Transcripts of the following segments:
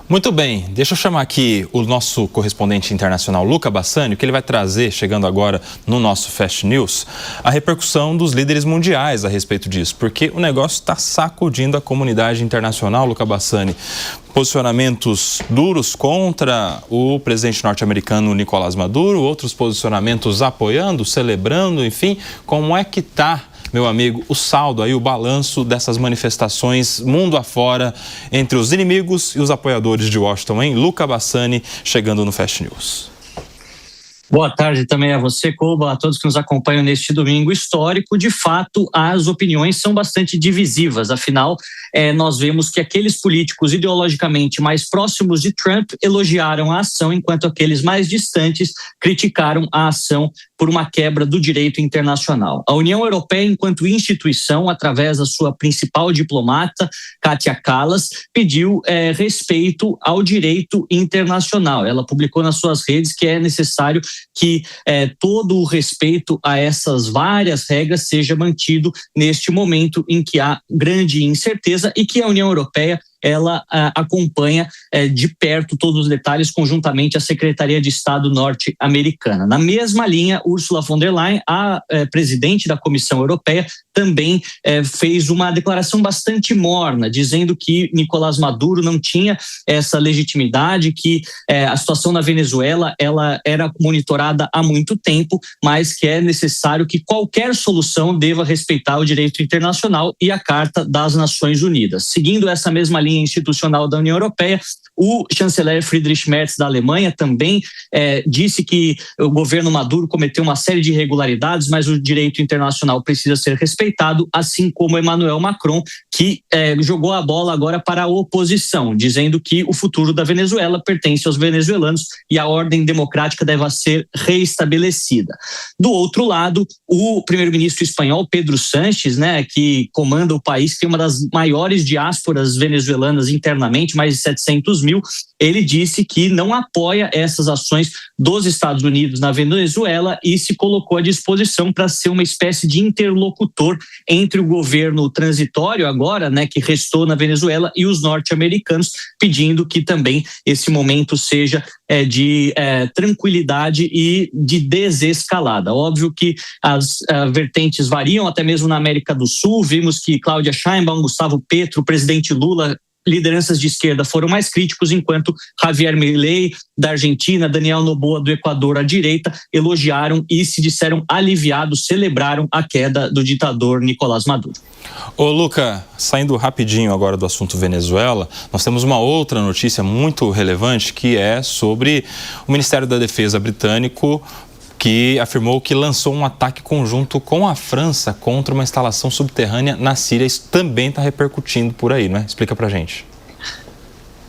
Muito bem, deixa eu chamar aqui o nosso correspondente internacional, Luca Bassani, que ele vai trazer, chegando agora no nosso Fast News, a repercussão dos líderes mundiais a respeito disso, porque o negócio está sacudindo a comunidade internacional, Luca Bassani. Posicionamentos duros contra o presidente norte-americano Nicolás Maduro, outros posicionamentos apoiando, celebrando, enfim, como é que está, meu amigo, o saldo aí, o balanço dessas manifestações mundo afora entre os inimigos e os apoiadores de Washington, hein? Luca Bassani, chegando no Fast News. Boa tarde também a você, Koba, a todos que nos acompanham neste domingo histórico. De fato, as opiniões são bastante divisivas, afinal, nós vemos que aqueles políticos ideologicamente mais próximos de Trump elogiaram a ação, enquanto aqueles mais distantes criticaram a ação por uma quebra do direito internacional. A União Europeia, enquanto instituição, através da sua principal diplomata, Kaja Kallas, pediu respeito ao direito internacional. Ela publicou nas suas redes que é necessário que todo o respeito a essas várias regras seja mantido neste momento em que há grande incerteza e que a União Europeia ela acompanha de perto todos os detalhes conjuntamente à Secretaria de Estado norte-americana. Na mesma linha, Ursula von der Leyen, a presidente da Comissão Europeia, também fez uma declaração bastante morna, dizendo que Nicolás Maduro não tinha essa legitimidade, que a situação na Venezuela ela era monitorada há muito tempo, mas que é necessário que qualquer solução deva respeitar o direito internacional e a Carta das Nações Unidas. Seguindo essa mesma linha institucional da União Europeia, o chanceler Friedrich Merz da Alemanha também disse que o governo Maduro cometeu uma série de irregularidades, mas o direito internacional precisa ser respeitado, assim como Emmanuel Macron, que jogou a bola agora para a oposição, dizendo que o futuro da Venezuela pertence aos venezuelanos e a ordem democrática deve ser reestabelecida. Do outro lado, o primeiro-ministro espanhol Pedro Sánchez, que comanda o país, que tem uma das maiores diásporas venezuelanas internamente, mais de 700 mil, ele disse que não apoia essas ações dos Estados Unidos na Venezuela e se colocou à disposição para ser uma espécie de interlocutor entre o governo transitório agora, que restou na Venezuela, e os norte-americanos, pedindo que também esse momento seja de tranquilidade e de desescalada. Óbvio que as vertentes variam, até mesmo na América do Sul. Vimos que Cláudia Sheinbaum, Gustavo Petro, o presidente Lula, lideranças de esquerda foram mais críticos, enquanto Javier Milei, da Argentina, Daniel Noboa, do Equador, à direita, elogiaram e se disseram aliviados, celebraram a queda do ditador Nicolás Maduro. Ô Luca, saindo rapidinho agora do assunto Venezuela, nós temos uma outra notícia muito relevante, que é sobre o Ministério da Defesa britânico, que afirmou que lançou um ataque conjunto com a França contra uma instalação subterrânea na Síria. Isso também está repercutindo por aí, né? Explica pra gente.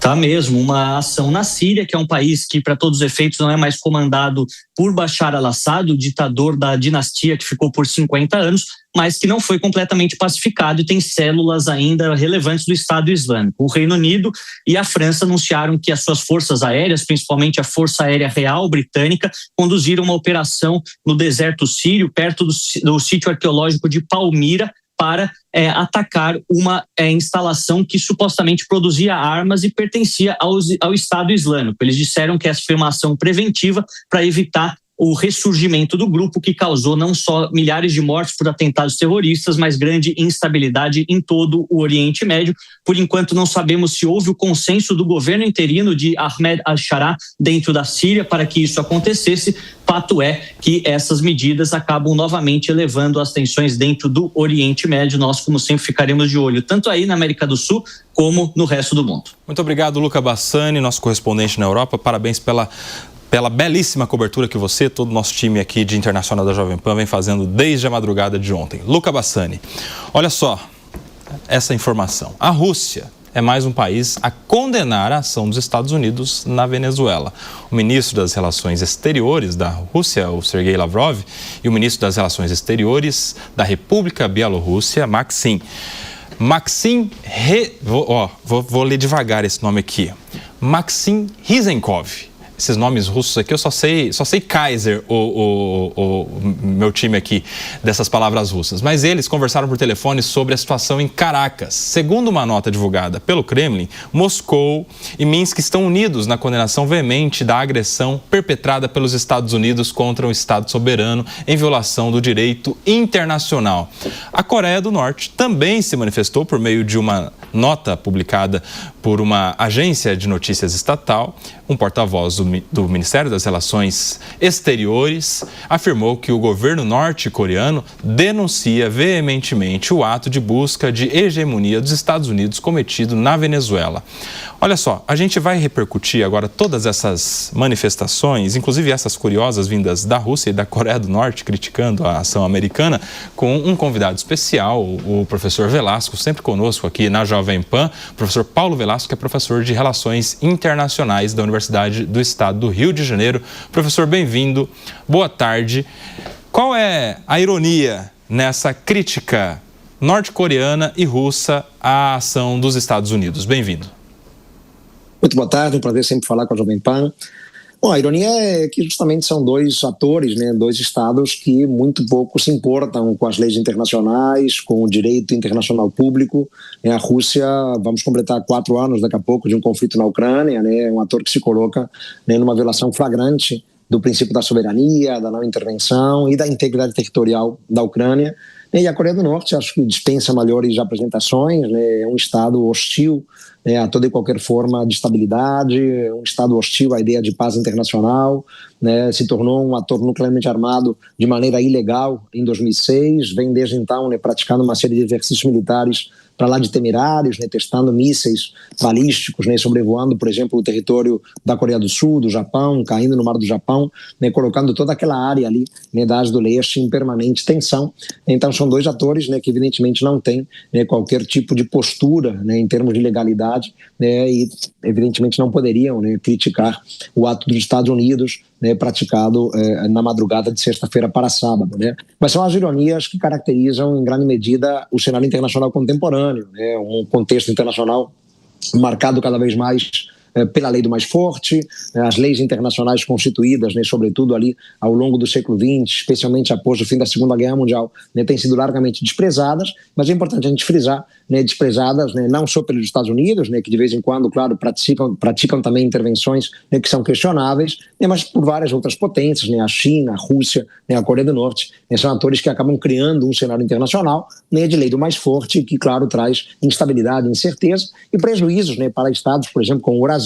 Tá mesmo, uma ação na Síria, que é um país que, para todos os efeitos, não é mais comandado por Bashar al-Assad, o ditador da dinastia que ficou por 50 anos, mas que não foi completamente pacificado e tem células ainda relevantes do Estado Islâmico. O Reino Unido e a França anunciaram que as suas forças aéreas, principalmente a Força Aérea Real Britânica, conduziram uma operação no deserto sírio, perto do sítio arqueológico de Palmira, para atacar uma instalação que supostamente produzia armas e pertencia ao Estado Islâmico. Eles disseram que essa foi uma ação preventiva para evitar o ressurgimento do grupo, que causou não só milhares de mortes por atentados terroristas, mas grande instabilidade em todo o Oriente Médio. Por enquanto, não sabemos se houve o consenso do governo interino de Ahmed al-Sharaa dentro da Síria para que isso acontecesse. Fato é que essas medidas acabam novamente elevando as tensões dentro do Oriente Médio. Nós, como sempre, ficaremos de olho, tanto aí na América do Sul como no resto do mundo. Muito obrigado, Luca Bassani, nosso correspondente na Europa. Parabéns pela belíssima cobertura que você, todo o nosso time aqui de Internacional da Jovem Pan, vem fazendo desde a madrugada de ontem. Luca Bassani, olha só essa informação. A Rússia é mais um país a condenar a ação dos Estados Unidos na Venezuela. O ministro das Relações Exteriores da Rússia, o Sergei Lavrov, e o ministro das Relações Exteriores da República Bielorrússia, Maxim vou ler devagar esse nome aqui. Maxim Ryzhenkov. esses nomes russos aqui, eu só sei Kaiser, o meu time aqui, dessas palavras russas. Mas eles conversaram por telefone sobre a situação em Caracas. Segundo uma nota divulgada pelo Kremlin, Moscou e Minsk estão unidos na condenação veemente da agressão perpetrada pelos Estados Unidos contra um Estado soberano em violação do direito internacional. A Coreia do Norte também se manifestou por meio de uma nota publicada por uma agência de notícias estatal. Um porta-voz do Ministério das Relações Exteriores afirmou que o governo norte-coreano denuncia veementemente o ato de busca de hegemonia dos Estados Unidos cometido na Venezuela. Olha só, a gente vai repercutir agora todas essas manifestações, inclusive essas curiosas vindas da Rússia e da Coreia do Norte, criticando a ação americana, com um convidado especial, o professor Velasco, sempre conosco aqui na Jovem Pan, o professor Paulo Velasco, que é professor de Relações Internacionais da Universidade do Estado do Rio de Janeiro. Professor, bem-vindo, boa tarde. Qual é a ironia nessa crítica norte-coreana e russa à ação dos Estados Unidos? Bem-vindo. Muito boa tarde, um prazer sempre falar com a Jovem Pan. Bom, a ironia é que justamente são dois atores, né, dois estados que muito pouco se importam com as leis internacionais, com o direito internacional público. A Rússia, vamos completar 4 anos daqui a pouco de um conflito na Ucrânia, né, um ator que se coloca, né, numa violação flagrante do princípio da soberania, da não intervenção e da integridade territorial da Ucrânia. E a Coreia do Norte, acho que dispensa maiores apresentações, né, é um estado hostil, né, a toda e qualquer forma de estabilidade, um estado hostil à ideia de paz internacional, né, se tornou um ator nuclearmente armado de maneira ilegal em 2006, vem desde então, né, praticando uma série de exercícios militares para lá de temerários, né, testando mísseis balísticos, né, sobrevoando, por exemplo, o território da Coreia do Sul, do Japão, caindo no mar do Japão, né, colocando toda aquela área ali, né, da Ásia do Leste em permanente tensão. Então são dois atores, né, que evidentemente não têm, né, qualquer tipo de postura, né, em termos de legalidade, né, e evidentemente não poderiam, né, criticar o ato dos Estados Unidos, né, praticado na madrugada de sexta-feira para sábado, né? Mas são as ironias que caracterizam em grande medida o cenário internacional contemporâneo, né? Um contexto internacional marcado cada vez mais pela lei do mais forte, as leis internacionais constituídas, né, sobretudo ali ao longo do século XX, especialmente após o fim da Segunda Guerra Mundial, né, têm sido largamente desprezadas, mas é importante a gente frisar, né, desprezadas, né, não só pelos Estados Unidos, né, que de vez em quando, claro, praticam também intervenções, né, que são questionáveis, né, mas por várias outras potências, né, a China, a Rússia, né, a Coreia do Norte, né, são atores que acabam criando um cenário internacional, né, de lei do mais forte, que, claro, traz instabilidade, incerteza e prejuízos, né, para estados, por exemplo, como o Brasil,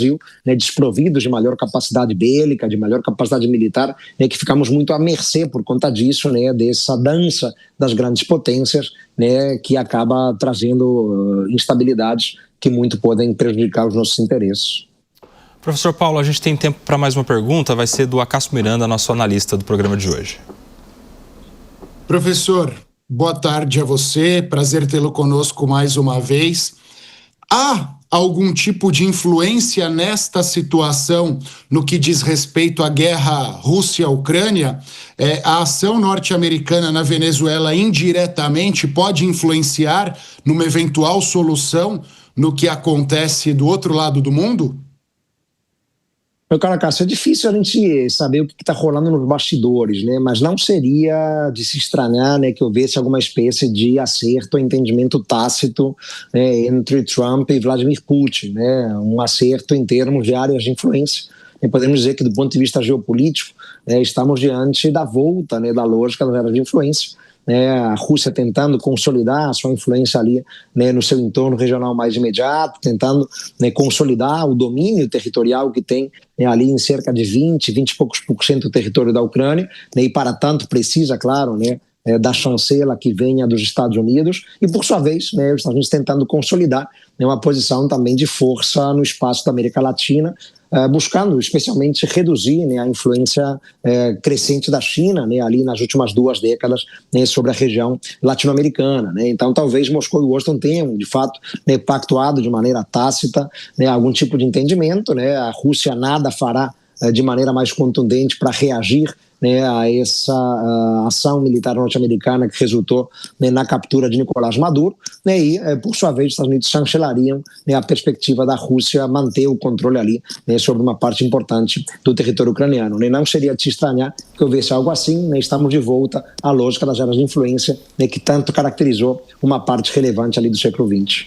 né, desprovidos de maior capacidade bélica, de maior capacidade militar, né, que ficamos muito à mercê por conta disso, né, dessa dança das grandes potências, né, que acaba trazendo instabilidades que muito podem prejudicar os nossos interesses. Professor Paulo, a gente tem tempo para mais uma pergunta, vai ser do Acácio Miranda, nosso analista do programa de hoje. Professor, boa tarde a você, prazer tê-lo conosco mais uma vez. Há algum tipo de influência nesta situação no que diz respeito à guerra Rússia-Ucrânia? A ação norte-americana na Venezuela indiretamente pode influenciar numa eventual solução no que acontece do outro lado do mundo? Meu caro Cássio, é difícil a gente saber o que está rolando nos bastidores, né? Mas não seria de se estranhar, né, que houvesse alguma espécie de acerto, entendimento tácito, né, entre Trump e Vladimir Putin, né? Um acerto em termos de áreas de influência. E podemos dizer que, do ponto de vista geopolítico, né, estamos diante da volta, né, da lógica das áreas de influência. A Rússia tentando consolidar a sua influência ali, né, no seu entorno regional mais imediato, tentando, né, consolidar o domínio territorial que tem, né, ali em cerca de 20 e poucos por cento do território da Ucrânia, né, e para tanto precisa, claro, né, da chancela que venha dos Estados Unidos e, por sua vez, né, os Estados Unidos tentando consolidar, né, uma posição também de força no espaço da América Latina, buscando especialmente reduzir, né, a influência crescente da China, né, ali nas últimas 2 décadas, né, sobre a região latino-americana, né. Então talvez Moscou e Washington tenham de fato, né, pactuado de maneira tácita, né, algum tipo de entendimento, né. A Rússia nada fará de maneira mais contundente para reagir, né, a essa ação militar norte-americana que resultou, né, na captura de Nicolás Maduro, né, e, por sua vez, os Estados Unidos chancelariam, né, a perspectiva da Rússia manter o controle ali, né, sobre uma parte importante do território ucraniano. Né. Não seria de se estranhar que houvesse algo assim, né, estamos de volta à lógica das áreas de influência, né, que tanto caracterizou uma parte relevante ali do século XX.